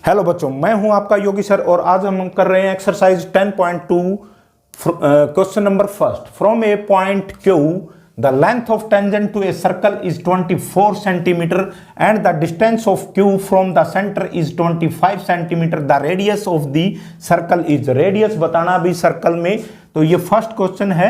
Hello बच्चों, मैं हूं आपका योगी सर और आज हम कर रहे हैं exercise 10.2 question number first. From a point Q the length of tangent to a circle is 24 centimetre and the distance of Q from the centre is 25 centimetre. The radius of the circle is, radius बताना भी circle में। तो ये first question है।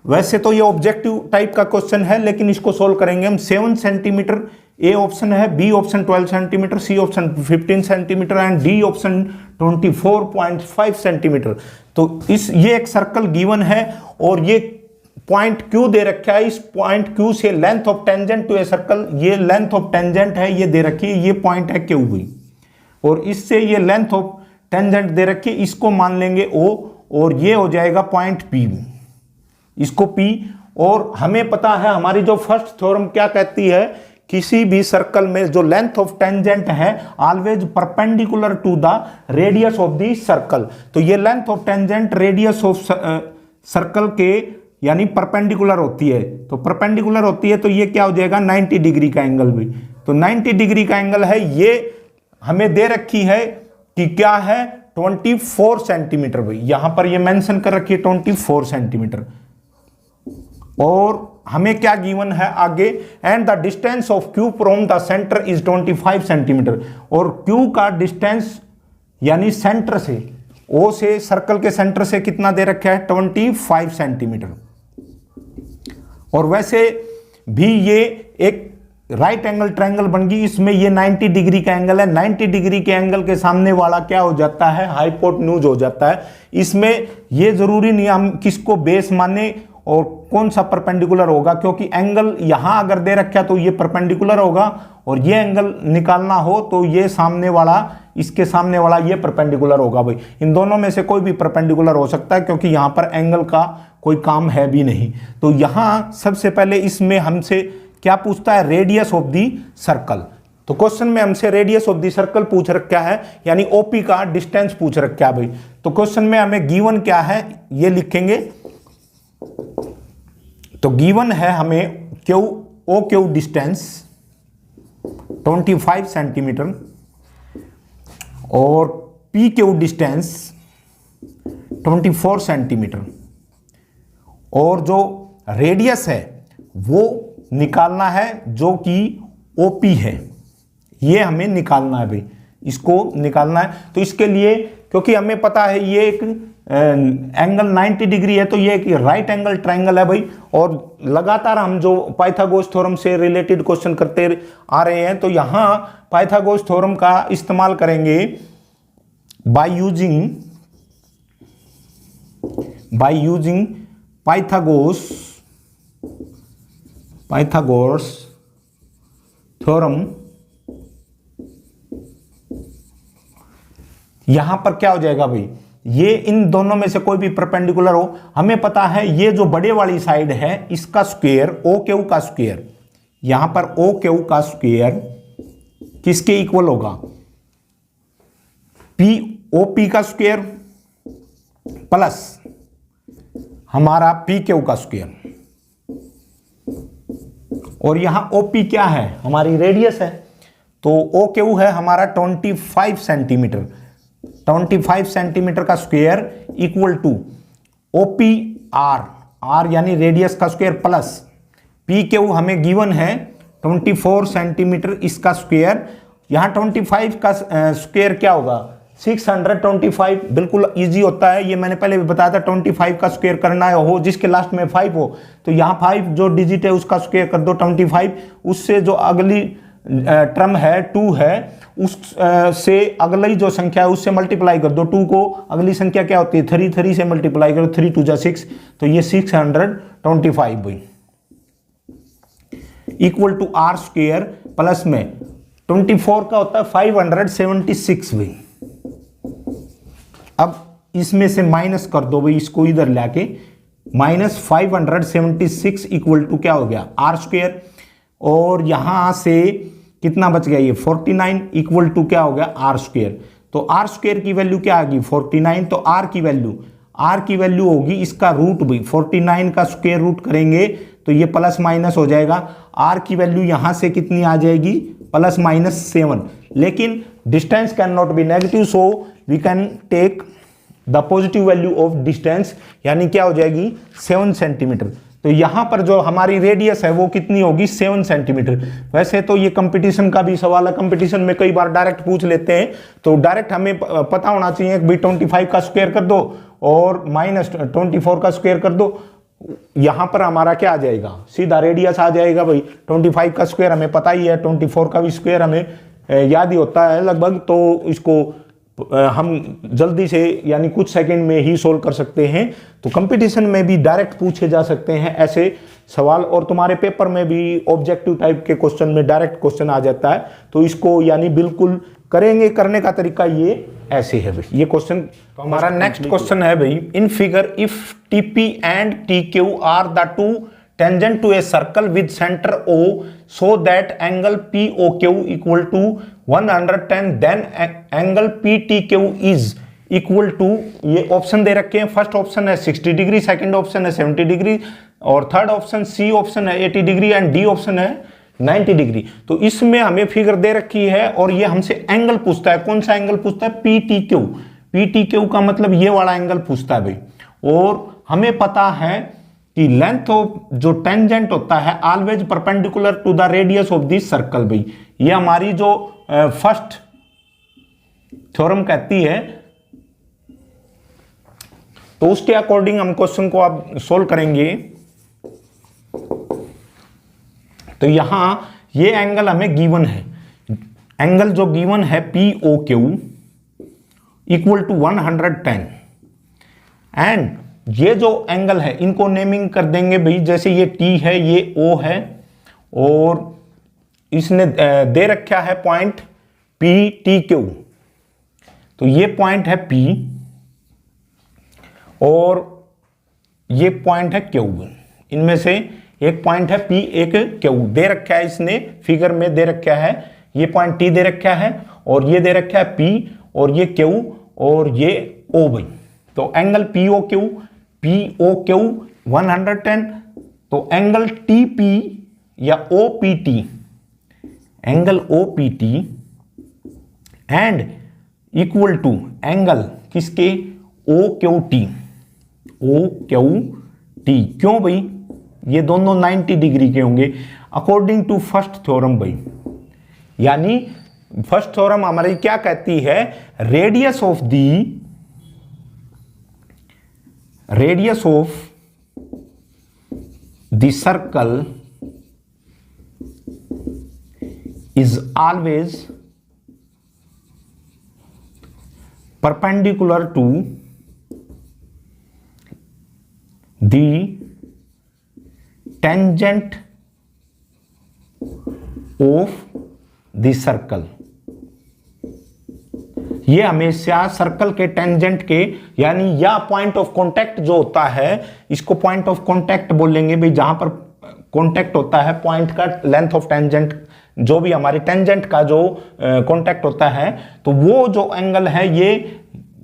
वैसे तो ये objective type का क्वेश्चन है, लेकिन इसको सोल्व करेंगे हम। 7 सेंटीमीटर ए ऑप्शन है, B option 12 centimetre, C option 15 centimetre and D option 24.5 centimetre. तो ये एक सर्कल गिवन है और ये पॉइंट क्यू दे रखा है। इस पॉइंट क्यू से length of tangent to a circle, ये लेंथ ऑफ टेंजेंट है, ये दे रखी है, ये पॉइंट है क्यू हुई, और इससे ये लेंथ ऑफ टेंजेंट दे रखी है, इसको मान लेंगे ओ, और ये हो जाएगा पॉइंट पी, इसको पी। और हमें पता है हमारी जो फर्स्ट थ्योरम क्या कहती है, किसी भी सर्कल में जो लेंथ ऑफ टेंजेंट है always perpendicular to the radius of the circle. तो ये length of tangent radius of circle के यानी परपेंडिकुलर होती है। तो परपेंडिकुलर होती है तो ये क्या हो जाएगा, 90 डिग्री का एंगल भी। तो 90 डिग्री का एंगल है, ये हमें दे रखी है कि क्या है, 24 सेंटीमीटर भाई, यहां पर ये मेंशन कर रखी है 24 सेंटीमीटर। और हमें क्या गिवन है आगे, and the distance of Q from the centre is 25 centimetre. और क्यू का डिस्टेंस यानी सेंटर से, ओ से, सर्कल के सेंटर से कितना दे रखा है, 25 सेंटीमीटर। और वैसे भी ये एक राइट एंगल ट्रायंगल बन गई, इसमें ये 90 डिग्री का एंगल है। 90 डिग्री के एंगल के सामने वाला क्या हो जाता है, हाइपोटेन्यूज हो जाता है। इसमें ये जरूरी नहीं हम किसको बेस माने और कौन सा परपेंडिकुलर होगा, क्योंकि एंगल यहां अगर दे रखा तो ये परपेंडिकुलर होगा, और ये एंगल निकालना हो तो ये सामने वाला, इसके सामने वाला ये परपेंडिकुलर होगा भाई। इन दोनों में से कोई भी परपेंडिकुलर हो सकता है, क्योंकि यहां पर एंगल का कोई काम है भी नहीं। तो यहां सबसे पहले इसमें हमसे क्या पूछता है, रेडियस ऑफ दी सर्कल। तो क्वेश्चन में हमसे रेडियस ऑफ दी सर्कल पूछ रखा है, यानी ओपी का डिस्टेंस पूछ रखा है भाई। तो क्वेश्चन में हमें गिवन क्या है ये लिखेंगे। तो गिवन है हमें Q, O Q distance 25 centimetre और पी क्यू डिस्टेंस 24 सेंटीमीटर, और जो रेडियस है वो निकालना है जो कि ओपी है, ये हमें निकालना है भाई, इसको निकालना है। तो इसके लिए, क्योंकि हमें पता है ये एक एंगल 90 डिग्री है, तो ये एक राइट एंगल ट्रायंगल है भाई। और लगातार हम जो पाइथागोरस थ्योरम से रिलेटेड क्वेश्चन करते आ रहे हैं, तो यहां पाइथागोरस थ्योरम का इस्तेमाल करेंगे बाय यूजिंग पाइथागोरस थ्योरम। यहां पर क्या हो जाएगा भाई, ये इन दोनों में से कोई भी परपेंडिकुलर हो, हमें पता है ये जो बड़े वाली साइड है इसका स्क्वायर, ओ क्यू का स्क्वायर, यहां पर ओ क्यू का स्क्वायर किसके इक्वल होगा, पी ओ पी का स्क्वायर प्लस हमारा पी क्यू का स्क्वायर। और यहां ओपी क्या है, हमारी रेडियस है। तो ओ क्यू है हमारा 25 सेंटीमीटर, 25 सेंटीमीटर का square equal to OP R यानी रेडियस का स्क्वायर प्लस पी क्यू हमें गिवन है 24 सेंटीमीटर, इसका स्क्वायर। यहां 25 का स्क्वायर क्या होगा, 625। बिल्कुल इजी होता है, ये मैंने पहले भी बताया था। 25 का स्क्वायर करना है हो जिसके लास्ट में 5 हो, तो यहाँ 5 जो डिजिट है उसका स्क्वायर कर दो 25, उससे जो अगली टर्म है 2 है, उस से अगली जो संख्या है उससे मल्टीप्लाई कर दो 2 को। अगली संख्या क्या होती है, 3 से मल्टीप्लाई करो, 3 2 जा 6, तो ये 625 भाई equal to R square plus में 24 का होता है 576 भाई। अब इसमें से माइनस कर दो भाई, इसको इधर लाके माइनस 576 इक्वल टू क्या हो गया, आर स्क्वायर। और यहां से कितना बच गया, ये 49 इक्वल टू क्या हो गया, आर स्क्वायर। तो आर स्क्वायर की वैल्यू क्या आ गई, 49। तो आर की वैल्यू होगी इसका रूट भी, 49 का स्क्वायर रूट करेंगे तो ये प्लस माइनस हो जाएगा। आर की वैल्यू यहां से कितनी आ जाएगी, +-7। लेकिन distance can not be negative, so we can take the positive value of distance, यानी क्या हो जाएगी 7 सेंटीमीटर। तो यहां पर जो हमारी रेडियस है वो कितनी होगी 7 सेंटीमीटर। वैसे तो ये कंपटीशन का भी सवाल है, कंपटीशन में कई बार डायरेक्ट पूछ लेते हैं, तो डायरेक्ट हमें पता होना चाहिए कि भाई 25 का स्क्वायर कर दो और -24 का स्क्वायर कर दो। यहां पर हमारा क्या आ जाएगा, सीधा रेडियस आ जाएगा भाई। 25 का स्क्वायर हमें पता ही है, 24 का भी स्क्वायर हमें याद ही होता है लगभग, तो इसको हम जल्दी से यानी कुछ सेकंड में ही सोल्व कर सकते हैं। तो कंपटीशन में भी डायरेक्ट पूछे जा सकते हैं ऐसे सवाल, और तुम्हारे पेपर में भी ऑब्जेक्टिव टाइप के क्वेश्चन में डायरेक्ट क्वेश्चन आ जाता है। तो इसको यानी बिल्कुल करेंगे, करने का तरीका ये ऐसे है भाई। ये क्वेश्चन हमारा नेक्स्ट क्वेश्चन है भाई, in figure if TP and TQ are the two tangent to a circle with center O so that angle POQ equal to 110, then angle PTQ is equal to, ये option दे रखे हैं। First option है 60 degree, second option है 70 degree, और third option C option है 80 degree and D option है 90 degree. तो इसमें हमें फिगर दे रखी है और ये हमसे एंगल पूछता है। कौन सा एंगल पूछता है, PTQ। PTQ का मतलब ये वाला एंगल पूछता है भाई। और हमें पता है कि लेंथ ऑफ जो टेंजेंट होता है always perpendicular to the radius of this circle भाई। ये हमारी जो फर्स्ट थ्योरम कहती है, तो उसके अकॉर्डिंग हम क्वेश्चन को अब सोल्व करेंगे। तो यहां ये एंगल हमें गिवन है, एंगल जो गिवन है POQ इक्वल टू 110, एंड ये जो एंगल है इनको नेमिंग कर देंगे भाई। जैसे ये T है, ये O है, और इसने दे रखा है पॉइंट PTQ। तो ये पॉइंट है P और ये पॉइंट है Q। इनमें से एक पॉइंट है P, एक Q दे रखा है, इसने फिगर में दे रखा है। ये पॉइंट T दे रखा है और ये दे रखा है P और ये Q और ये O भाई। तो एंगल POQ 110, तो एंगल TP या OPT, angle OPT and equal to angle किसके OQT। क्यों भाई, ये दोनों 90 डिग्री के होंगे अकॉर्डिंग टू फर्स्ट थ्योरम भाई। यानी फर्स्ट थ्योरम हमारी क्या कहती है, radius of the circle is always perpendicular to the tangent of the circle। ये हमेशा सर्कल के टेंजेंट के, यानी या पॉइंट ऑफ कांटेक्ट जो होता है, इसको पॉइंट ऑफ कांटेक्ट बोलेंगे भाई। जहां पर कांटेक्ट होता है पॉइंट का, लेंथ ऑफ टेंजेंट, जो भी हमारे टेंजेंट का जो कांटेक्ट होता है, तो वो जो एंगल है, ये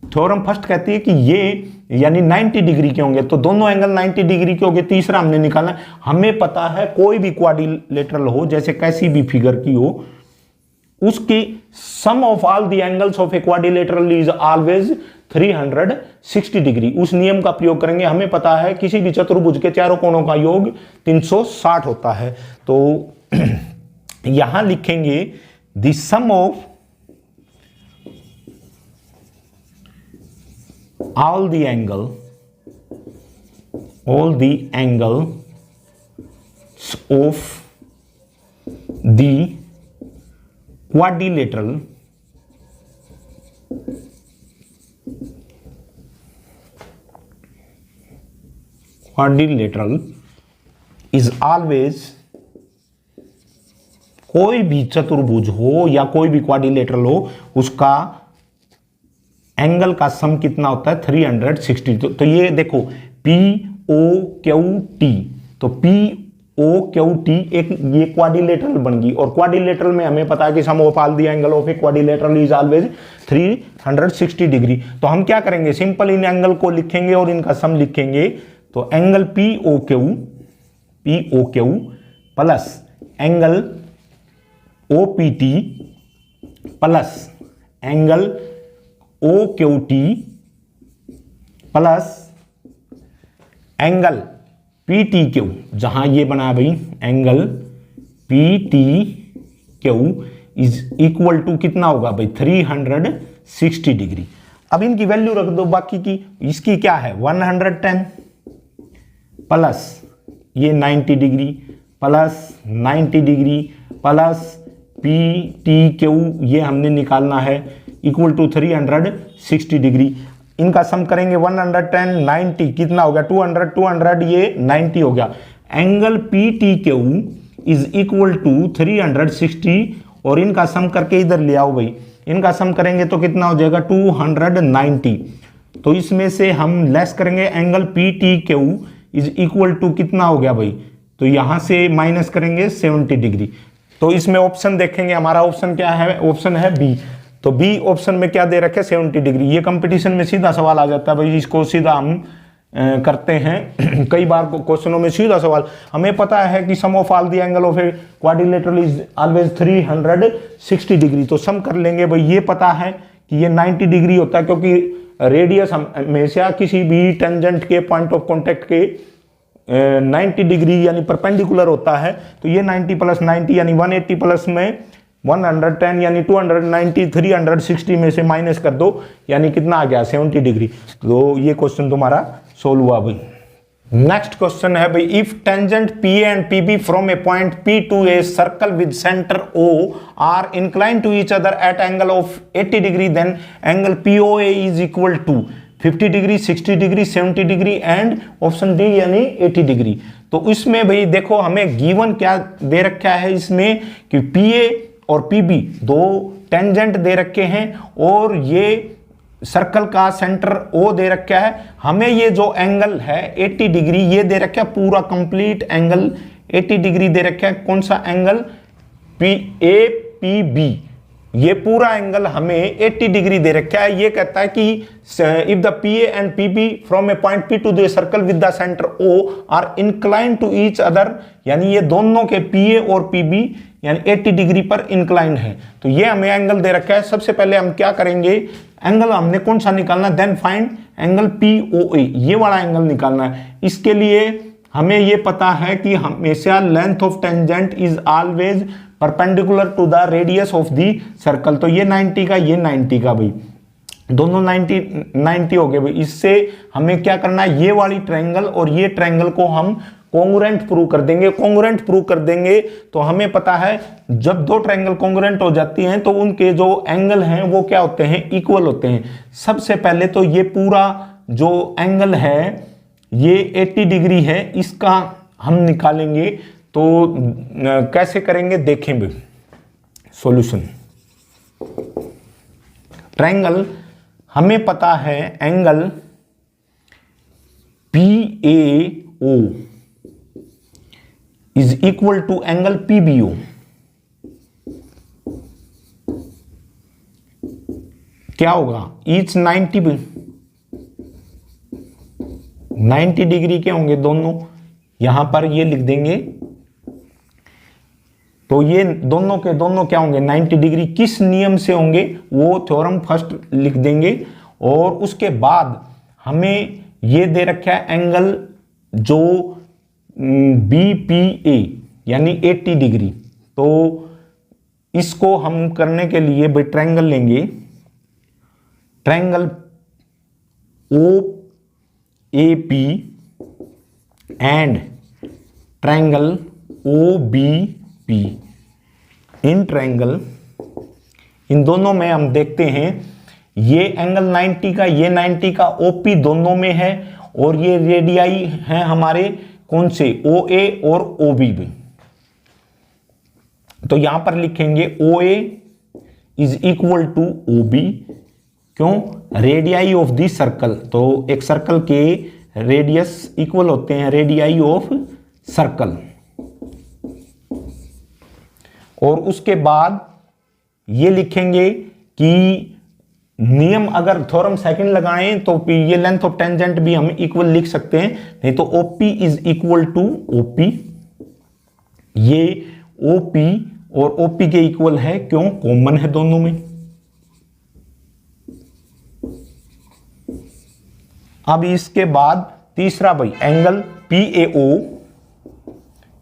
थ्योरम फर्स्ट कहती है कि ये यानी 90 डिग्री के होंगे। तो दोनों एंगल 90 डिग्री के होंगे। तीसरा हमने निकाला, हमें पता है कोई भी क्वाड्रिलेटरल हो, जैसे कैसी भी फिगर की हो, उसकी sum of all the angles of a quadrilateral is always 360 degree. उस नियम का प्रयोग करेंगे। हमें पता है किसी भी चतुर्भुज के चारों कोणों का योग 360 होता है। तो यहां लिखेंगे the sum of all the angles of the quadrilateral is always, कोई भी चतुर्भुज हो या कोई भी क्वाड्रिलेटरल हो, उसका एंगल का सम कितना होता है 360। तो ये देखो POQT, तो POQT एक ये क्वाड्रिलेटरल बन गई, और क्वाड्रिलेटरल में हमें पता है कि sum of all the angle of a quadrilateral is always 360 degree. तो हम क्या करेंगे, सिंपल इन एंगल को लिखेंगे और इनका सम लिखेंगे। तो angle POQ plus angle OPT plus angle O Q T plus angle P T Q, जहां ये बना भाई angle P T Q is equal to कितना होगा भाई 360 डिग्री। अब इनकी वैल्यू रख दो बाकी की, इसकी क्या है 110 प्लस ये 90 degree plus 90 degree plus P T Q ये हमने निकालना है इक्वल टू 360 डिग्री। इनका सम करेंगे 110 90 कितना हो गया 200 200 ये 90 हो गया। Angle P T Q is equal to 360 और इनका सम करके इधर ले आओ भाई, इनका सम करेंगे तो कितना हो जाएगा 290। तो इसमें से हम लेस करेंगे angle P T Q is equal to कितना हो गया भाई, तो यहां से माइनस करेंगे 70 डिग्री। तो इसमें ऑप्शन देखेंगे, हमारा ऑप्शन क्या है, ऑप्शन है बी। तो बी ऑप्शन में क्या दे रखे 70 डिग्री। ये कंपटीशन में सीधा सवाल आ जाता है भाई, इसको सीधा हम करते हैं कई बार क्वेश्चनों में सीधा सवाल। हमें पता है कि sum of all the angle of a quadrilateral is always 360 degree, तो सम कर लेंगे भाई। ये पता है कि ये 90 डिग्री होता है क्योंकि रेडियस हमेशा किसी भी टेंजेंट के पॉइंट ऑफ कॉन्टेक्ट के 90 डिग्री यानी परपेंडिकुलर होता है। तो ये 90 प्लस 90 यानी 180 प्लस में 110 यानी 290 360 में से माइनस कर दो यानी कितना आ गया 70 डिग्री। तो ये क्वेश्चन तुम्हारा सोल्व हुआ भाई। नेक्स्ट क्वेश्चन है भाई, if tangent P and P B from a point P to a circle with centre O are incline to each other at angle of 80 degree, then angle P O A is equal to 50 degree 60 degree 70 degree and option D यानी 80 degree. तो इसमें भाई देखो हमें given क्या दे रखा है इसमें कि पी ए और पी बी दो टेंजेंट दे रखे हैं और ये सर्कल का सेंटर ओ दे रखा है। हमें ये जो एंगल है 80 डिग्री ये दे रखा है, पूरा कंप्लीट एंगल 80 डिग्री दे रखा है। कौन सा angle P A P B, ये पूरा एंगल हमें 80 डिग्री दे रखा है। ये कहता है कि if the P A and P B from a point P to the circle with the centre O are incline to each other, यानी ये दोनों के पी ए और पी बी यानी 80 डिग्री पर इंक्लाइंड है। तो ये हमें एंगल दे रखा है। सबसे पहले हम क्या करेंगे, एंगल हमने कौन सा निकालना, then find angle P O a, ये वाला एंगल निकालना है। इसके लिए हमें ये पता है कि हमेशा length of tangent is always perpendicular to the radius of the circle. तो ये 90 का ये 90 का भाई, दोनों 90 हो गए भाई। इससे हमें क्या करना है, ये वाली ट्रायंगल और ये ट्रायंगल को हम कॉन्ग्रुएंट प्रूव कर देंगे। कॉन्ग्रुएंट प्रूव कर देंगे तो हमें पता है जब दो ट्रायंगल कॉन्ग्रुएंट हो जाती हैं तो उनके जो एंगल हैं वो क्या होते हैं, इक्वल होते हैं। सबसे पहले तो ये पूरा जो एंगल है ये 80 डिग्री है, इसका हम निकालेंगे। तो कैसे करेंगे देखें भाई सॉल्यूशन। ट्रायंगल हमें पता है angle P A O is equal to angle P B O. क्या होगा, ईच 90 डिग्री के होंगे दोनों, यहां पर ये लिख देंगे। तो ये दोनों के दोनों क्या होंगे 90 डिग्री। किस नियम से होंगे वो थ्योरम फर्स्ट लिख देंगे और उसके बाद हमें ये दे रखा है एंगल जो बी पी ए यानी 80 डिग्री। तो इसको हम करने के लिए भाई ट्रायंगल लेंगे, triangle O A P and triangle O B P. इन ट्रायंगल इन दोनों में हम देखते हैं ये एंगल 90 का ये 90 का ओपी दोनों में है और ये रेडियाई हैं हमारे कौन से ओ ए और ओ बी भी। तो यहां पर लिखेंगे o A is equal to O b. क्यों, रेडियाई ऑफ द सर्कल। तो एक सर्कल के रेडियस इक्वल होते हैं रेडियाई ऑफ सर्कल। और उसके बाद ये लिखेंगे कि नियम अगर थ्योरम सेकंड लगाएं तो ये लेंथ ऑफ टेंजेंट भी हम इक्वल लिख सकते हैं, नहीं तो OP is equal to OP. ये ओपी और ओपी के इक्वल है, क्यों, कॉमन है दोनों में। अब इसके बाद तीसरा भाई angle PAO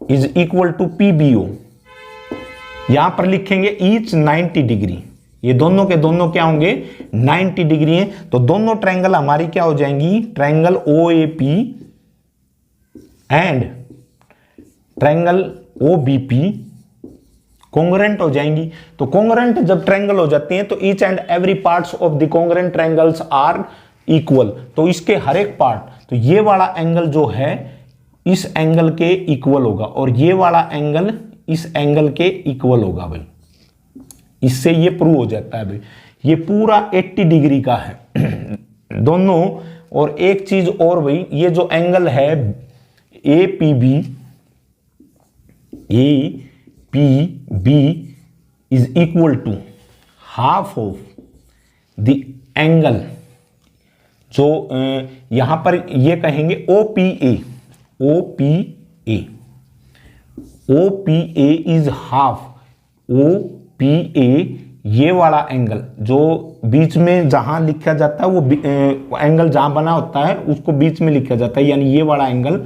is equal to PBO, यहां पर लिखेंगे ईच 90 डिग्री, ये दोनों के दोनों क्या होंगे 90 डिग्री हैं, तो दोनों ट्रायंगल हमारी क्या हो जाएंगी, triangle OAP and triangle OBP congruent हो जाएंगी। तो कॉन्ग्रुएंट जब ट्रायंगल हो जाती हैं तो each and every parts of the congruent triangles are equal, तो इसके हर एक पार्ट, तो ये वाला एंगल जो है इस एंगल के इक्वल होगा और ये वाला एंगल इस एंगल के इक्वल होगा भाई, इससे ये प्रूव हो जाता है भाई, ये पूरा 80 डिग्री का है दोनों। और एक चीज और भाई, ये जो एंगल है APB is equal to half of the angle, जो यहां पर ये कहेंगे OPA इज हाफ OPA, ये वाला एंगल जो बीच में जहां लिखा जाता है, वो एंगल जहां बना होता है उसको बीच में लिखा जाता है, यानी ये वाला angle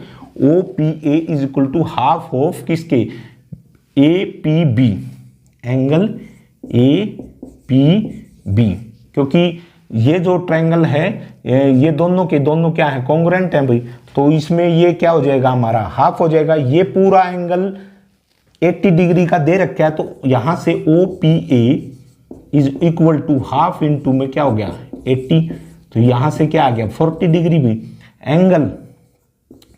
OPA is equal to half of किसके, APB, एंगल APB, क्योंकि ये जो ट्रायंगल है ये दोनों के दोनों क्या है, कॉन्ग्रुएंट है भाई, तो इसमें ये क्या हो जाएगा हमारा हाफ हो जाएगा। ये पूरा एंगल 80 डिग्री का दे रखा है, तो यहां से OPA is equal to half into में क्या हो गया 80, तो यहां से क्या आ गया 40 डिग्री भी, angle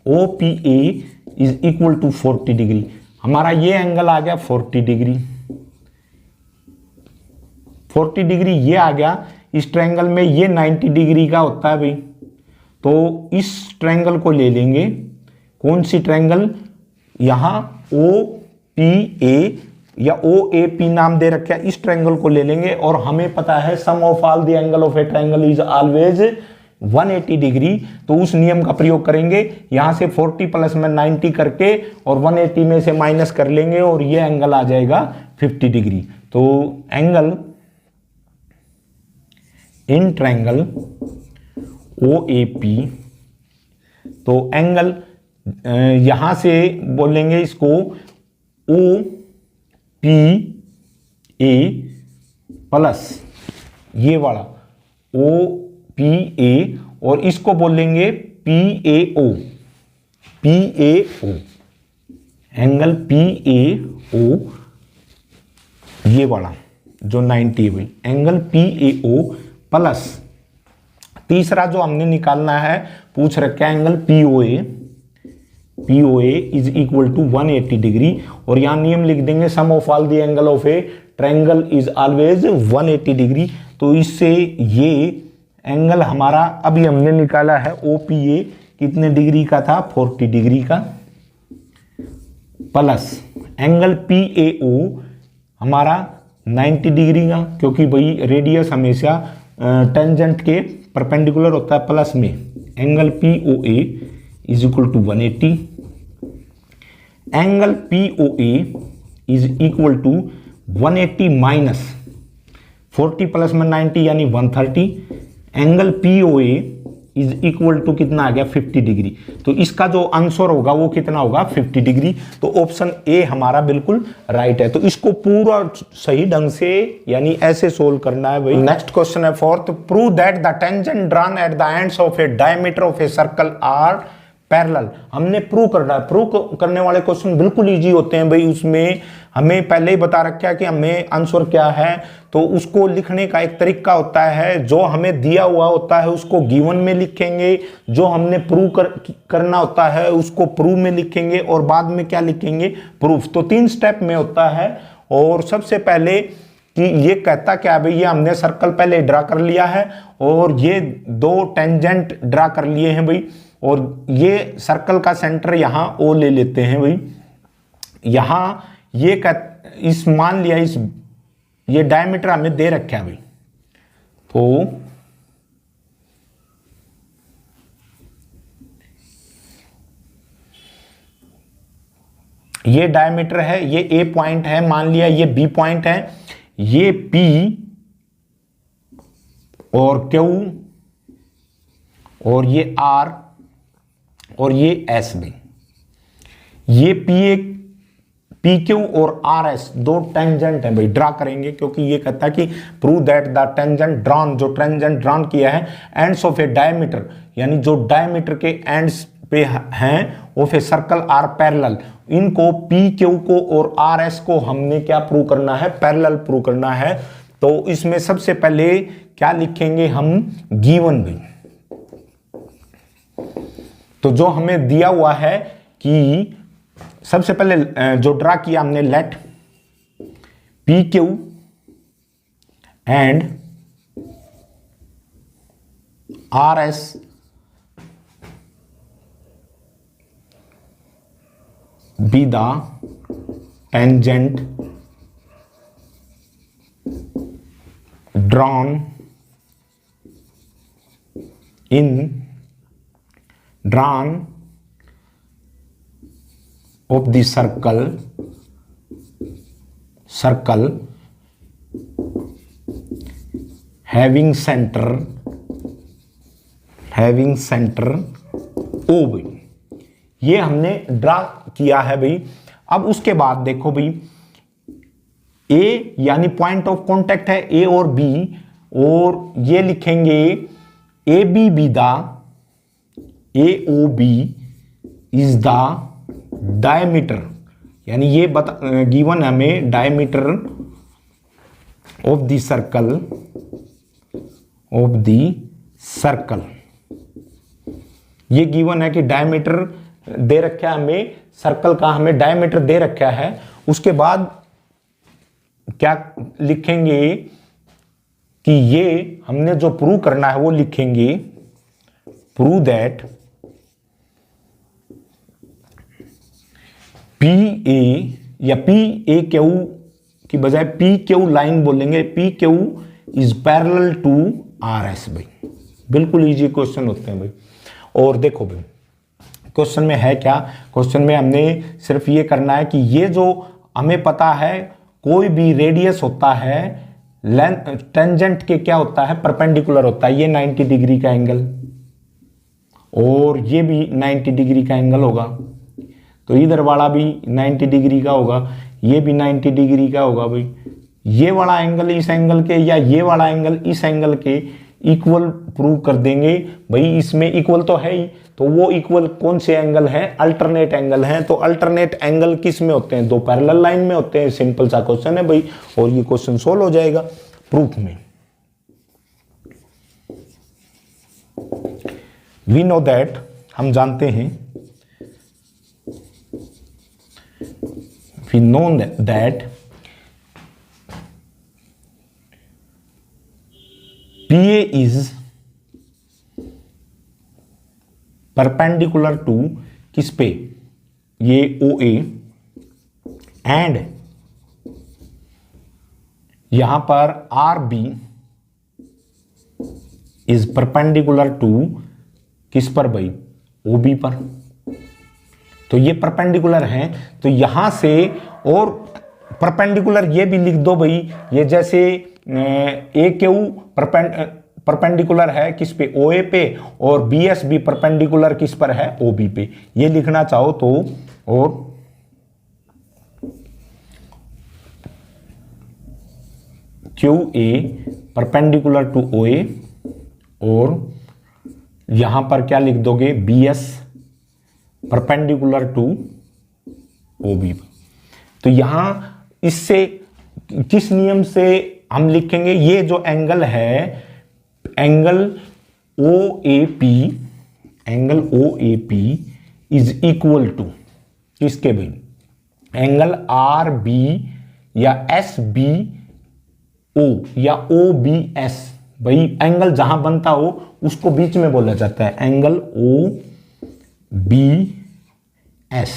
OPA is equal to 40 degree, हमारा ये एंगल आ गया 40 डिग्री, 40 डिग्री ये आ गया। इस ट्रायंगल में ये 90 डिग्री का होता है भाई, तो इस ट्रायंगल को ले लेंगे, कौन सी ट्रायंगल, यहां OPA या OAP नाम दे रखा है, इस ट्रायंगल को ले लेंगे और हमें पता है sum of all the angle of a triangle is always 180 degree, तो उस नियम का प्रयोग करेंगे, यहां से 40 प्लस में 90 करके और 180 में से माइनस कर लेंगे और ये एंगल आ जाएगा 50 डिग्री। तो एंगल इन ट्रायंगल OAP, तो एंगल यहां से बोलेंगे इसको OPA प्लस ये वाला OPA और इसको बोलेंगे PAO, एंगल PAO, ये वाला जो 90 हुई एंगल PAO प्लस तीसरा जो हमने निकालना है पूछ रखा है angle POA is equal to 180 degree, और यहां नियम लिख देंगे sum of all the angle of a triangle is always 180 degree, तो इससे ये एंगल हमारा अभी हमने निकाला है OPA कितने डिग्री का था 40 डिग्री का, प्लस एंगल PAO हमारा 90 डिग्री का, क्योंकि भाई रेडियस हमेशा टेंजेंट के परपेंडिकुलर होता है, प्लस में angle POA is equal to 180, angle POA is equal to 180 minus 40 plus में 90 यानी 130, angle POA is equal to कितना आ गया 50 डिग्री, तो इसका जो आंसर होगा वो कितना होगा 50 डिग्री, तो ऑप्शन ए हमारा बिल्कुल राइट है। तो इसको पूरा सही ढंग से यानी ऐसे सोल्व करना है भाई। नेक्स्ट क्वेश्चन है fourth, prove that the tangent drawn at the ends of a diameter of a circle are parallel. हमने प्रूव करना है, प्रूव करने वाले क्वेश्चन बिल्कुल इजी होते हैं भाई, उसमें हमें पहले ही बता रखा है कि हमें आंसर क्या है, तो उसको लिखने का एक तरीका होता है, जो हमें दिया हुआ होता है उसको गिवन में लिखेंगे, जो हमने प्रूव करना होता है उसको प्रूव में लिखेंगे और बाद में क्या लिखेंगे प्रूफ। तो 3 स्टेप में होता है। और सबसे पहले कि ये कहता क्या भाई, ये हमने सर्कल पहले ड्रा कर लिया है और ये 2 टेंजेंट ड्रा कर लिए हैं भाई, और ये सर्कल का सेंटर यहां O ले लेते हैं भाई, यहां ये इस मान लिया इस ये डायमीटर हमें दे रखा है भाई, तो ये डायमीटर है, ये A पॉइंट है, मान लिया ये B पॉइंट है, ये P और Q और ये R और ये S भी, ये पी क्यू और आर एस दो टेंजेंट हैं भाई, ड्रा करेंगे, क्योंकि ये कहता है कि prove that the tangent drawn, जो टेंजेंट ड्रॉन किया है एंड्स ऑफ ए डायमीटर, यानी जो डायमीटर के एंड्स पे हैं of a circle are parallel, इनको पी क्यू को और आर एस को हमने क्या प्रूव करना है, पैरेलल प्रूव करना है। तो इसमें सबसे पहले क्या लिखेंगे हम, गिवन भी। तो जो हमें दिया हुआ है कि सबसे पहले जो ड्रा किया हमने, let P Q and R S be the tangent drawn of the circle having center O भाई, ये हमने ड्रा किया है भाई। अब उसके बाद देखो भाई, ए यानी पॉइंट ऑफ कांटेक्ट है ए और बी, और ये लिखेंगे A B be the A O B is the diameter, यानी ये गिवन हमें डायमीटर ऑफ द सर्कल, ये गिवन है कि डायमीटर दे रखा है हमें, सर्कल का हमें डायमीटर दे रखा है। उसके बाद क्या लिखेंगे कि ये हमने जो प्रूव करना है वो लिखेंगे, प्रूव दैट पी ए या पी ए क्यू की बजाय पी क्यू लाइन बोलेंगे, P Q is parallel to R S भाई। बिल्कुल इजी क्वेश्चन होते हैं भाई। और देखो भाई क्वेश्चन में है क्या, क्वेश्चन में हमने सिर्फ ये करना है कि ये जो हमें पता है कोई भी रेडियस होता है लेंथ टेंजेंट के क्या होता है, परपेंडिकुलर होता है। ये 90 डिग्री का एंगल और ये भी 90 डिग्री का एंगल होगा, तो इधर वाला भी 90 डिग्री का होगा, ये भी 90 डिग्री का होगा भाई। ये वाला एंगल इस एंगल के या ये वाला एंगल इस एंगल के इक्वल प्रूव कर देंगे भाई। इसमें इक्वल तो है ही, तो वो इक्वल कौन से एंगल है, अल्टरनेट एंगल है। तो अल्टरनेट एंगल किस में होते हैं, दो पैरेलल लाइन में होते हैं। सिंपल सा क्वेश्चन है भाई, और ये क्वेश्चन सोल्व हो जाएगा प्रूफ में। वी नो दैट, हम जानते हैं, we know that PA is perpendicular to किस पे, ये OA, एंड यहां पर RB is perpendicular to किस पर भाई, OB पर। तो ये परपेंडिकुलर हैं, तो यहां से, और परपेंडिकुलर ये भी लिख दो भाई, ये जैसे ए क्यू परपेंडिकुलर है किस पे, OA पे, और BS भी परपेंडिकुलर किस पर है, OB पे। ये लिखना चाहो तो, और QA परपेंडिकुलर टू OA, और यहां पर क्या लिख दोगे, BS परपेंडिकुलर टू OB। तो यहां इससे किस नियम से हम लिखेंगे, ये जो एंगल है, angle OAP is equal to किसके भाई, एंगल RB या SBO या OBS भाई। एंगल जहां बनता हो उसको बीच में बोला जाता है एंगल OBS।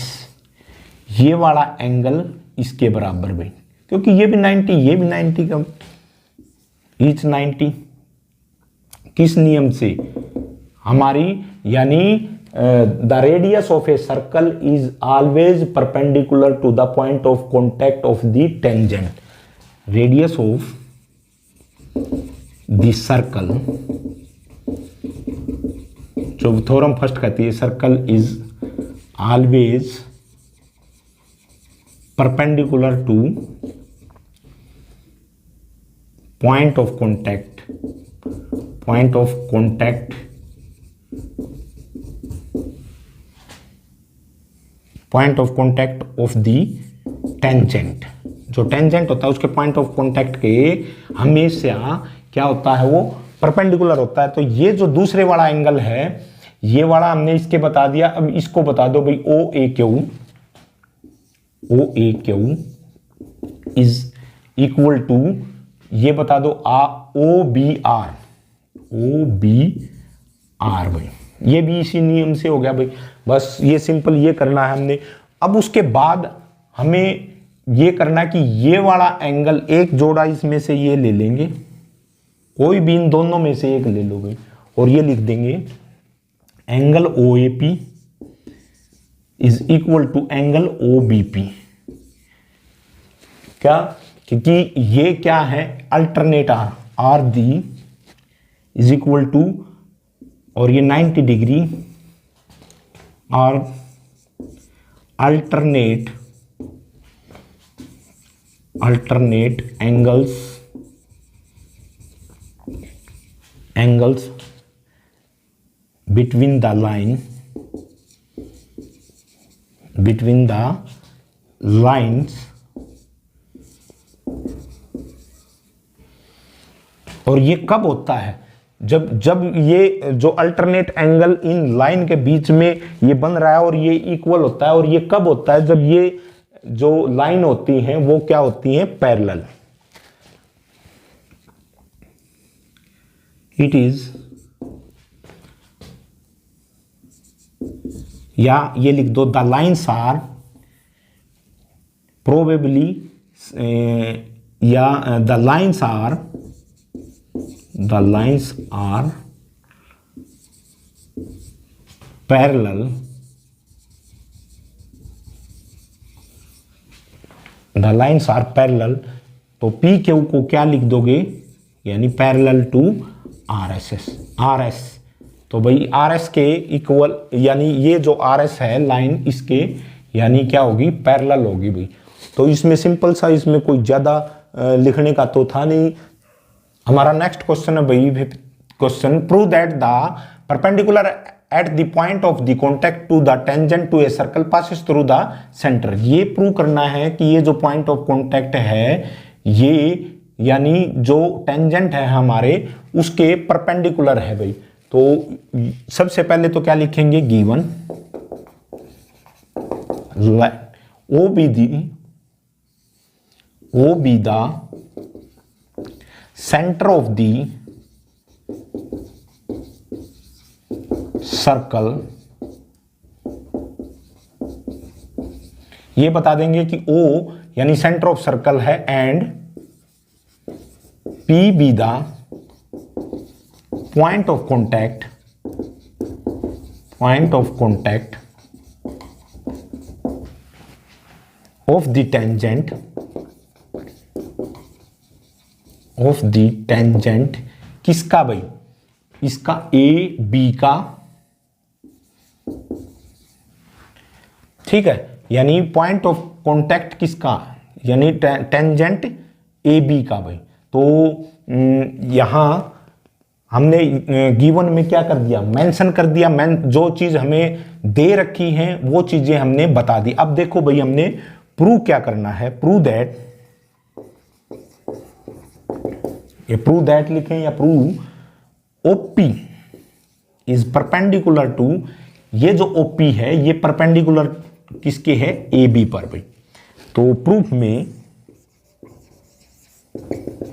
ये वाला एंगल इसके बराबर भाई, क्योंकि ये भी 90, ये भी 90 का, ईच 90 किस नियम से, हमारी यानी the radius of a circle is always perpendicular to the point of contact of the tangent. Radius of the circle जो थ्योरम फर्स्ट कहती है, circle is always perpendicular to point of contact, point of contact, point of contact of the tangent. जो tangent होता है उसके point of contact के हमेशा क्या होता है, वो परपेंडिकुलर होता है। तो ये जो दूसरे वाला एंगल है, ये वाला हमने इसके बता दिया। अब इसको बता दो भाई, ओ ए क्यू इज इक्वल टू, ये बता दो ओ बी आर भाई। ये भी इसी नियम से हो गया भाई, बस ये सिंपल ये करना है हमने। अब उसके बाद हमें ये करना है कि ये वाला एंगल एक जोड़ा इसमें से ये ले लेंगे, कोई भी इन दोनों में से एक ले लो भाई, और ये लिख देंगे angle O A P is equal to angle O B P. क्या, क्योंकि ये क्या है, alternate are the is equal to, और ये 90 डिग्री और alternate angles between the lines, और ये कब होता है, जब ये जो अल्टरनेट एंगल इन लाइन के बीच में ये बन रहा है और ये इक्वल होता है। और ये कब होता है, जब ये जो लाइन होती हैं वो क्या होती हैं, पैरेलल। इट इज, या ये लिख दो, द लाइन्स आर प्रोबेबली, या the lines are parallel, the lines are parallel. तो पी क्यू को क्या लिख दोगे, यानी पैरेलल टू आर एस। तो भाई आर एस के इक्वल, यानी ये जो आर एस है लाइन, इसके यानी क्या होगी, पैरेलल होगी भाई। तो इसमें सिंपल सा, इसमें कोई ज्यादा लिखने का तो था नहीं। हमारा नेक्स्ट क्वेश्चन है भाई, question prove that the perpendicular at the point of the contact to the tangent to a circle passes through the centre. ये प्रूव करना है कि ये जो पॉइंट ऑफ कॉन्टैक्ट है, ये यानी जो टेंजेंट है हमारे, उसके परपेंडिकुलर है भाई। तो सबसे पहले तो क्या लिखेंगे, given O be the centre of the circle. ये बता देंगे कि O यानी सेंटर ऑफ सर्कल है, and P be the point of contact of the tangent किसका भाई, इसका ए बी का, ठीक है। यानी पॉइंट ऑफ कॉन्टैक्ट किसका, यानी टेंजेंट ए बी का भाई। तो यहां हमने गिवन में क्या कर दिया, मेंशन कर दिया। जो चीज हमें दे रखी है वो चीजें हमने बता दी। अब देखो भाई, हमने प्रूव क्या करना है, प्रूव दैट लिखें या prove OP is perpendicular to, ये जो ओपी है ये परपेंडिकुलर किसके है, ए बी पर भाई। तो प्रूफ में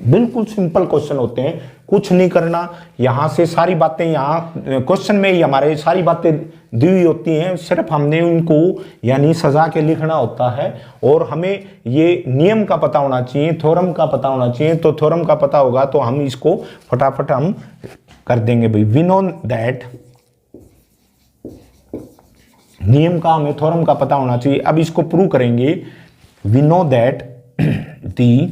बिल्कुल सिंपल क्वेश्चन होते हैं, कुछ नहीं करना। यहां से सारी बातें, यहां क्वेश्चन में ही हमारे सारी बातें दी हुई होती हैं, सिर्फ हमने उनको यानी सजा के लिखना होता है। और हमें ये नियम का पता होना चाहिए, थ्योरम का पता होना चाहिए। तो थ्योरम का पता होगा तो हम इसको फटाफट हम कर देंगे भाई। वी नो दैट, नियम का हमें थ्योरम का पता होना चाहिए। अब इसको प्रूव करेंगे। We know that the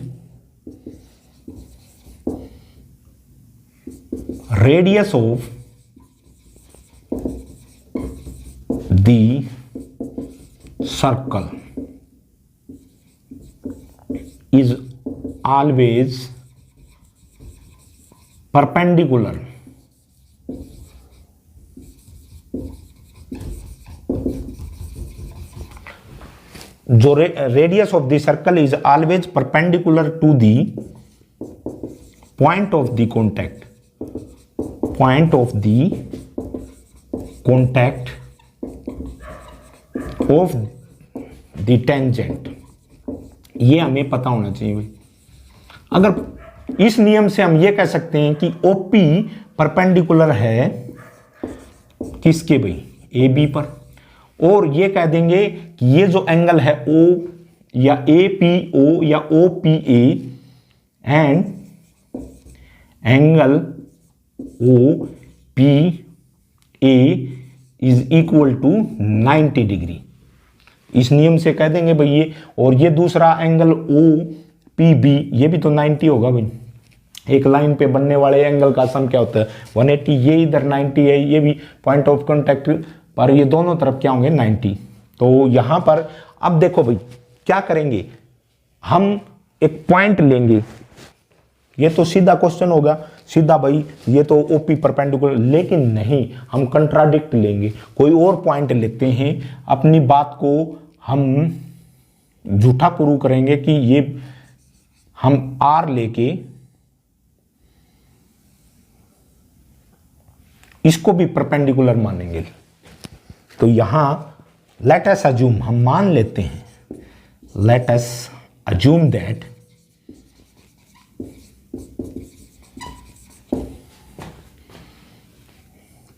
radius of circle is always perpendicular जो radius of the circle is always perpendicular to the point of the contact, point of the contact of the tangent. ये हमें पता होना चाहिए भाई। अगर इस नियम से हम ये कह सकते हैं कि ओपी परपेंडिकुलर है किसके भाई, ए बी पर, और ये कह देंगे कि ये जो एंगल है ओ या ए पी ओ या O P A and angle O P A is equal to 90 degree. इस नियम से कह देंगे भाई ये, और ये दूसरा एंगल ओ पी बी ये भी तो 90 होगा भाई। एक लाइन पे बनने वाले एंगल का सम क्या होता है 180, ये इधर 90 है, ये भी पॉइंट ऑफ कॉन्टैक्ट पर ये दोनों तरफ क्या होंगे 90। तो यहां पर अब देखो भाई क्या करेंगे, हम एक पॉइंट लेंगे, ये तो सीधा क्वेश्चन होगा सीधा भाई ये तो ओपी परपेंडिकुलर, लेकिन नहीं हम कंट्राडिक्ट लेंगे, कोई और पॉइंट लेते हैं, अपनी बात को हम झूठा प्रूव करेंगे कि ये हम आर लेके इसको भी परपेंडिकुलर मानेंगे। तो यहां लेट अस अज्यूम, हम मान लेते हैं, let us assume that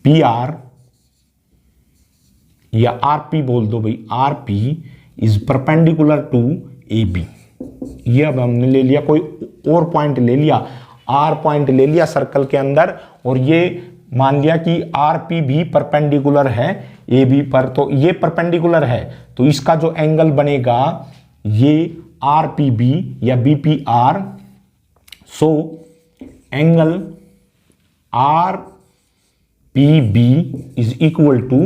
P R या आर पी बोल दो भाई, R P is perpendicular to A B. ये अब हमने ले लिया, कोई और पॉइंट ले लिया, आर पॉइंट ले लिया सर्कल के अंदर, और ये मान लिया कि आर पी भी परपेंडिकुलर है ए बी पर। तो ये परपेंडिकुलर है तो इसका जो एंगल बनेगा ये आर पी बी या B P R. So angle R P B is equal to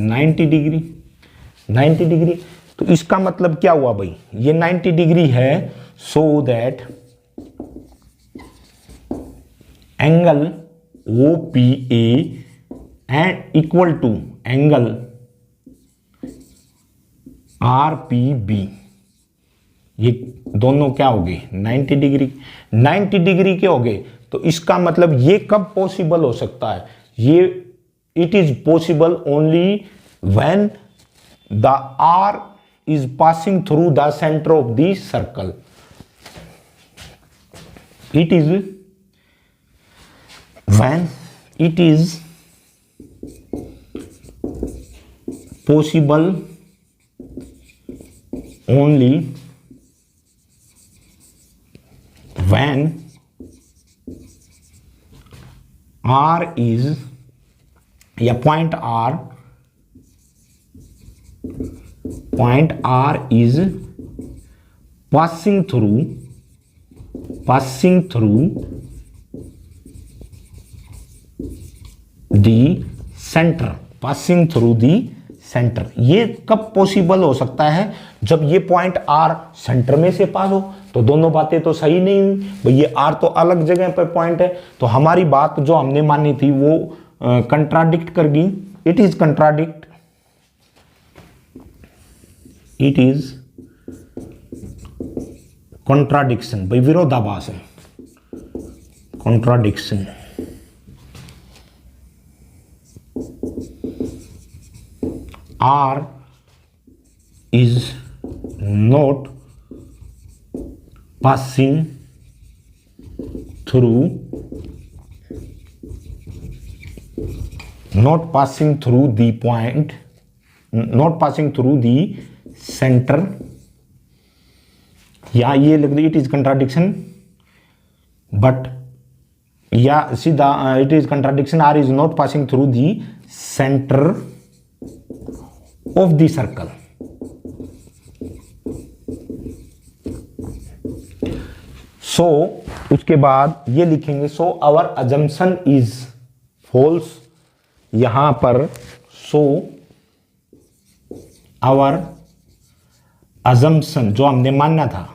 90 degree. 90 degree तो इसका मतलब क्या हुआ भाई, ये 90 डिग्री है, so that angle O P A and equal to angle R P B, ये दोनों क्या हो गए 90 डिग्री। 90 डिग्री के हो गए तो इसका मतलब ये कब पॉसिबल हो सकता है, ये it is possible only when the R is passing through the centre of the circle. It is when it is possible only when R is या point R is passing through the centre, passing through the centre. ये कब possible हो सकता है, जब ये point are centre में से पास हो। तो दोनों बातें तो सही नहीं हुई भाई, ये आर तो अलग जगह पर पॉइंट है, तो हमारी बात जो हमने मानी थी वो कंट्राडिक्ट कर गई। It is contradict, it is contradiction भाई, विरोधाभास है, contradiction. R is not passing through the point, not passing through the center, या ये लग रही इट इज कंट्राडिक्शन, बट या सीधा it is contradiction, or is not passing through the centre of the circle. So उसके बाद ये लिखेंगे, so our assumption is false. यहां पर सो आवर assumption जो हमने मानना था,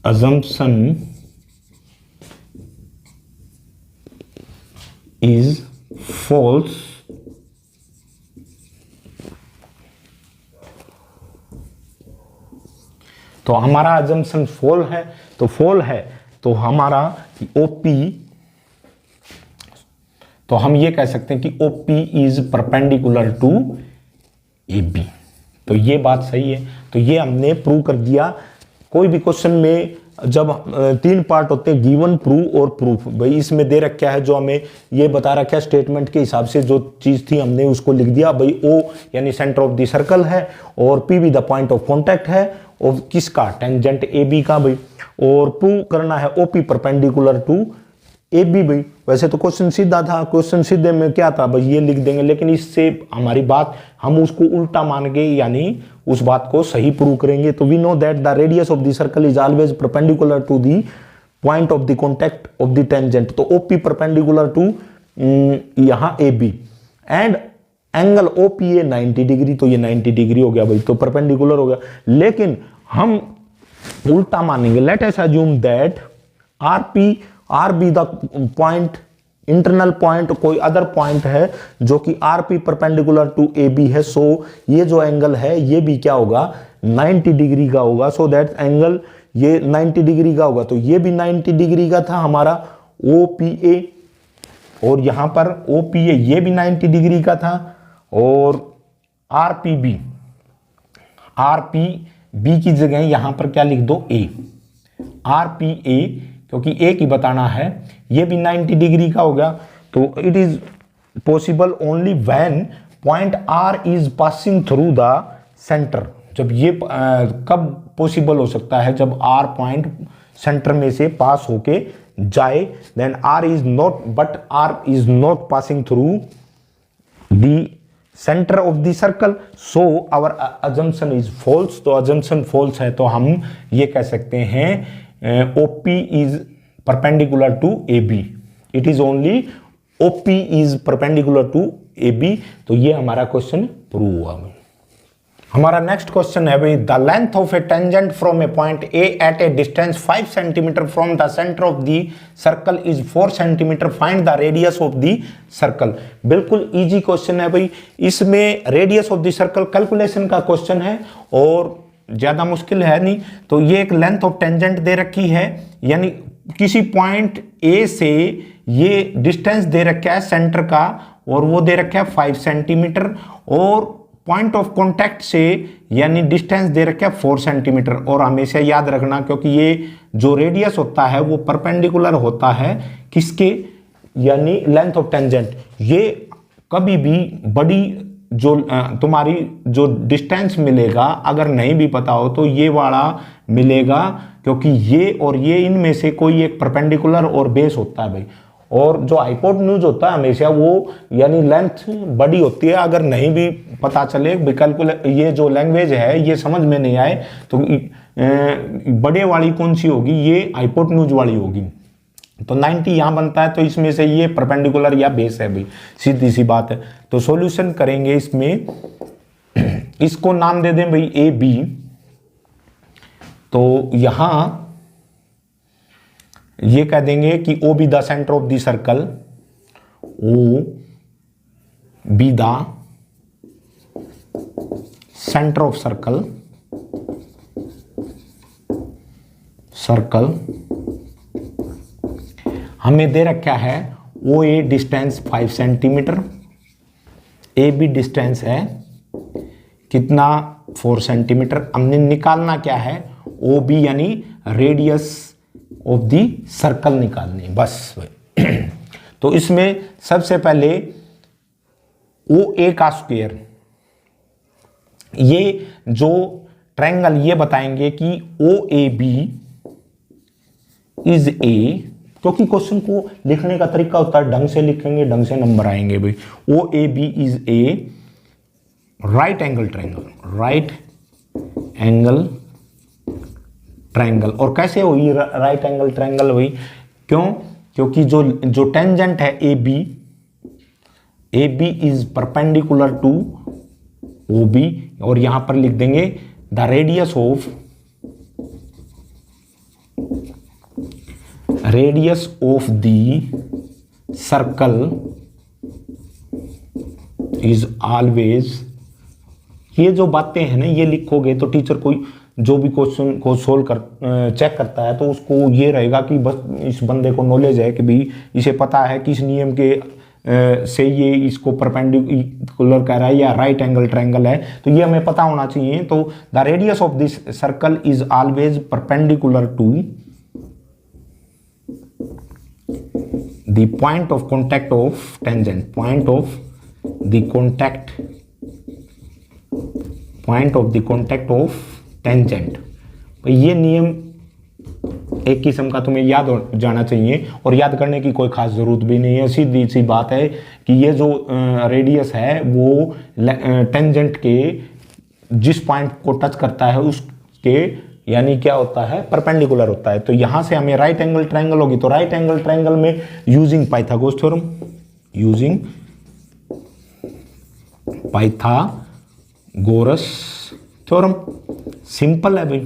assumption is false, तो हमारा assumption फॉल है, तो फॉल है तो हमारा OP, तो हम ये कह सकते हैं कि OP is perpendicular to AB। तो ये बात सही है, तो ये हमने प्रूव कर दिया। कोई भी क्वेश्चन में जब 3 पार्ट होते हैं, गिवन, प्रूव और प्रूफ, भाई इसमें दे रखा है जो हमें ये बता रखा है स्टेटमेंट के हिसाब से जो चीज थी हमने उसको लिख दिया, भाई O यानी सेंटर ऑफ द सर्कल है और P भी द पॉइंट ऑफ कॉन्टैक्ट है, और किसका, टेंजेंट AB का भाई, और प्रूव करना है OP परपेंडिकुलर टू AB भाई। वैसे तो क्वेश्चन सीधा था, क्वेश्चन सीधे में क्या था भाई, ये लिख देंगे, लेकिन इससे हमारी बात हम उसको उल्टा मान के यानी उस बात को सही प्रूव करेंगे। तो we know that the radius of the circle is always perpendicular to the point of the contact of the tangent, तो OP परपेंडिकुलर टू यहाँ AB, and angle OPA 90 degree, तो ये 90 डिग्री हो गया भाई, तो परपेंडिकुलर हो गया। लेकिन हम उल्टा मानेंगे, late us assume that R B the point, internal point, कोई अदर पॉइंट है जो कि RP परपेंडिकुलर टू AB है, सो ये जो एंगल है ये भी क्या होगा, 90 डिग्री का होगा, सो दैट एंगल ये 90 डिग्री का होगा, तो ये भी 90 डिग्री का था हमारा OPA, और यहां पर OPA ये भी 90 डिग्री का था, और RP की जगह यहां पर क्या लिख दो, A, RPA, क्योंकि एक ही बताना है, ये भी 90 डिग्री का हो गया। तो it is possible only when point R is passing through the centre, जब ये कब पॉसिबल हो सकता है, जब R पॉइंट सेंटर में से पास होके जाए, then R is not passing through the centre of the circle, so our assumption is false, तो अजम्पशन फॉल्स है, तो हम ये कह सकते हैं OP is perpendicular to AB, it is only OP is perpendicular to AB, तो ये हमारा क्वेश्चन प्रूव हुआ। हमारा नेक्स्ट क्वेश्चन है भाई, the length of a tangent from a point A at a distance 5 centimetre from the centre of the circle is 4 centimetre, find the radius of the circle. बिल्कुल easy question है भाई, इसमें radius of the circle calculation का question है और ज्यादा मुश्किल है नहीं। तो ये एक लेंथ ऑफ टेंजेंट दे रखी है, यानी किसी पॉइंट A से ये डिस्टेंस दे रखा है सेंटर का, और वो दे रखा है 5 सेंटीमीटर, और पॉइंट ऑफ कॉन्टैक्ट से यानी डिस्टेंस दे रखा है 4 सेंटीमीटर। और हमेशा याद रखना, क्योंकि ये जो रेडियस होता है वो परपेंडिकुलर होता है किसके, यानी लेंथ ऑफ टेंजेंट। ये कभी भी बड़ी जो तुम्हारी जो डिस्टेंस मिलेगा, अगर नहीं भी पता हो तो ये वाला मिलेगा, क्योंकि ये और ये इनमें से कोई एक परपेंडिकुलर और बेस होता है भाई। और जो हाइपोटेन्यूज होता है हमेशा वो यानी लेंथ बड़ी होती है, अगर नहीं भी पता चले कैलकुलेट, ये जो लैंग्वेज है ये समझ में नहीं आए तो बड़े वाली कौन सी होगी, ये हाइपोटेन्यूज वाली होगी। तो 90 यहां बनता है, तो इसमें से ये परपेंडिकुलर या बेस है भाई, सीधी सी बात है। तो सॉल्यूशन करेंगे इसमें, इसको नाम दे दें भाई AB। तो यहां ये कह देंगे कि O B the centre of the circle, O B the centre of circle, हमें दे रखा है OA distance 5 centimetre, AB distance है कितना 4 सेंटीमीटर। हमने निकालना क्या है, OB यानी रेडियस ऑफ द सर्कल निकालनी बस। तो इसमें सबसे पहले OA का स्क्वायर, ये जो ट्रायंगल ये बताएंगे कि OAB इज A, क्योंकि क्वेश्चन को लिखने का तरीका होता है, ढंग से लिखेंगे ढंग से नंबर आएंगे भाई। OAB is A right angle triangle. और कैसे हुई राइट एंगल ट्रायंगल हुई, क्यों, क्योंकि जो टेंजेंट है AB is perpendicular to O B, और यहां पर लिख देंगे the radius of the circle is always. ये जो बातें हैं ना ये लिखोगे तो टीचर कोई जो भी क्वेश्चन को सोल्व कर चेक करता है तो उसको ये रहेगा कि बस इस बंदे को नॉलेज है कि भाई इसे पता है कि इस नियम के से ये इसको परपेंडिकुलर कह रहा है या राइट एंगल ट्रायंगल है, तो ये हमें पता होना चाहिए। तो the radius of this circle is always perpendicular to the point of contact of tangent, point of the contact of tangent. ये नियम एक किस्म का तुम्हें याद हो जाना चाहिए, और याद करने की कोई खास जरूरत भी नहीं है। सीधी सी बात है कि ये जो रेडियस है वो टेंजेंट के जिस पॉइंट को टच करता है उसके यानी क्या होता है, परपेंडिकुलर होता है। तो यहां से हमें राइट एंगल ट्रायंगल होगी, तो राइट एंगल ट्रायंगल में यूजिंग पाइथागोरस थ्योरम, सिंपल है भाई।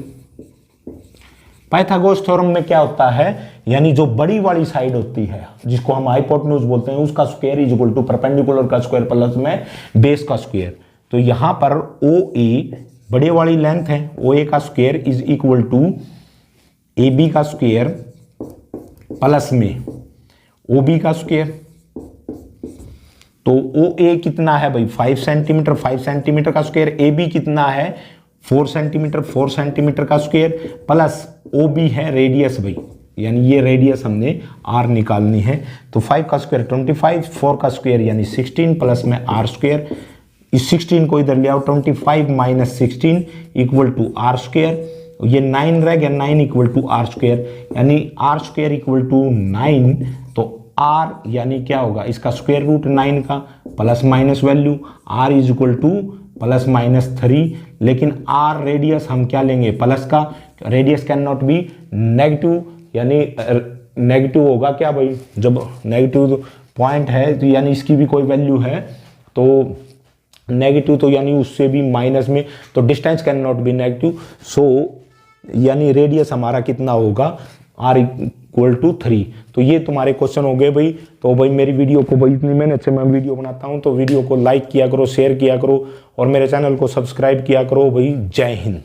पाइथागोरस थ्योरम में क्या होता है, यानी जो बड़ी वाली साइड होती है जिसको हम हाइपोटेन्यूज बोलते हैं उसका square is equal to perpendicular का स्क्वायर प्लस में बेस का स्क्वायर। तो यहां पर ओ ए बड़े वाली लेंथ है, ओ ए का square is equal to A B का स्क्वायर प्लस में ओ बी का स्क्वायर। तो ओ ए कितना है भाई 5 सेंटीमीटर, 5 सेंटीमीटर का स्क्वायर, ए बी कितना है 4 सेंटीमीटर, 4 सेंटीमीटर का स्क्वायर, प्लस ओ बी है रेडियस भाई, यानी ये रेडियस हमने आर निकालनी है। तो 5 का स्क्वायर 25, 4 का स्क्वायर यानी 16 प्लस में आर स्क्वायर। इस 16 को इधर ले आओ, 25 minus 16 equal to R square. ये 9 रह गया, 9 इक्वल टू आर स्क्वायर, यानी आर स्क्वायर इक्वल टू 9। तो आर यानी क्या होगा, इसका स्क्वायर रूट 9 का plus minus value, R is equal to plus minus 3। लेकिन आर रेडियस हम क्या लेंगे, प्लस का। Radius can not be negative, यानी नेगेटिव होगा क्या भाई, जब नेगेटिव पॉइंट है तो यानी इसकी भी कोई वैल्यू है तो नेगेटिव, तो यानी उससे भी माइनस में, तो distance can not be negative. So यानी रेडियस हमारा कितना होगा, आर इक्वल टू 3। तो ये तुम्हारे क्वेश्चन हो गए भाई। तो भाई मेरी वीडियो को भाई इतनी मेहनत से मैं वीडियो बनाता हूँ, तो वीडियो को लाइक किया करो, शेयर किया करो और मेरे चैनल को सब्सक्राइब किया करो भाई। जय हिंद।